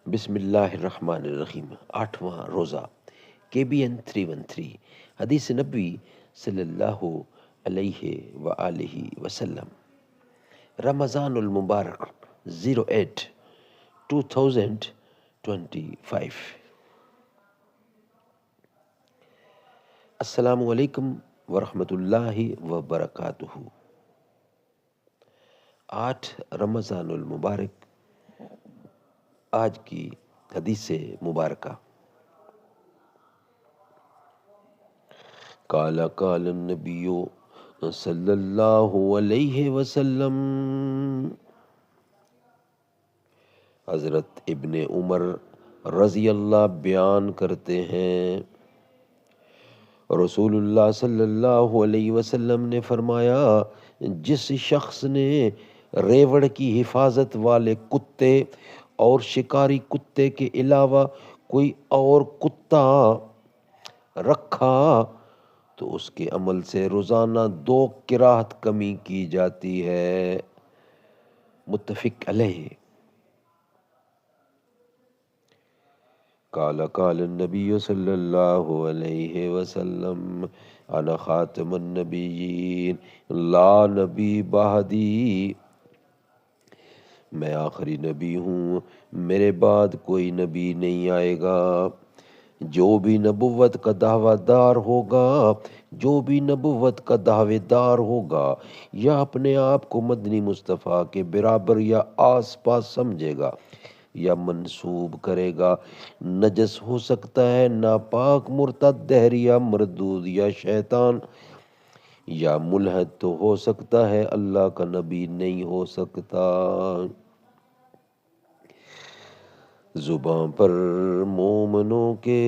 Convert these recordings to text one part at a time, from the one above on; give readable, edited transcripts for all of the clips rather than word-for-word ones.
بسم اللہ الرحمن الرحیم۔ 8واں روزہ KBN 313 حدیث نبوی صلی اللہ علیہ وآلہ وسلم۔ رمضان المبارک 08/2025۔ السلام علیکم ورحمۃ اللہ وبرکاتہ۔ 8 رمضان المبارک آج کی حدیث مبارکہ۔ قال النبی صلی اللہ علیہ وسلم، حضرت ابن عمر رضی اللہ بیان کرتے ہیں، رسول اللہ صلی اللہ علیہ وسلم نے فرمایا، جس شخص نے ریوڑ کی حفاظت والے کتے اور شکاری کتے کے علاوہ کوئی اور کتا رکھا تو اس کے عمل سے روزانہ 2 قرات کمی کی جاتی ہے، متفق علیہ۔ قال النبی صلی اللہ علیہ وسلم، انا خاتم النبیین لا نبی بعدی، میں آخری نبی ہوں، میرے بعد کوئی نبی نہیں آئے گا۔ جو بھی نبوت کا دعویٰ دار ہوگا یا اپنے آپ کو مدنی مصطفیٰ کے برابر یا آس پاس سمجھے گا یا منسوب کرے گا، نجس ہو سکتا ہے، ناپاک، مرتد، دہریہ، مردود یا شیطان یا ملحد تو ہو سکتا ہے، اللہ کا نبی نہیں ہو سکتا۔ زباں پر مومنوں کے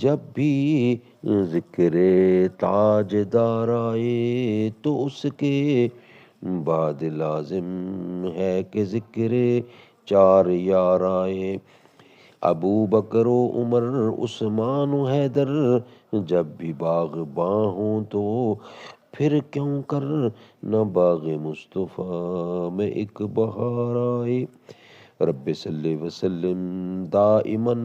جب بھی ذکر تاجدار آئے تو اس کے بعد لازم ہے کہ ذکر 4 یار آئے۔ ابو بکر و عمر، عثمان و حیدر جب بھی باغباں ہوں تو پھر کیوں کر نہ باغ مصطفیٰ میں ایک بہار آئے۔ رب صلی وسلم دائماً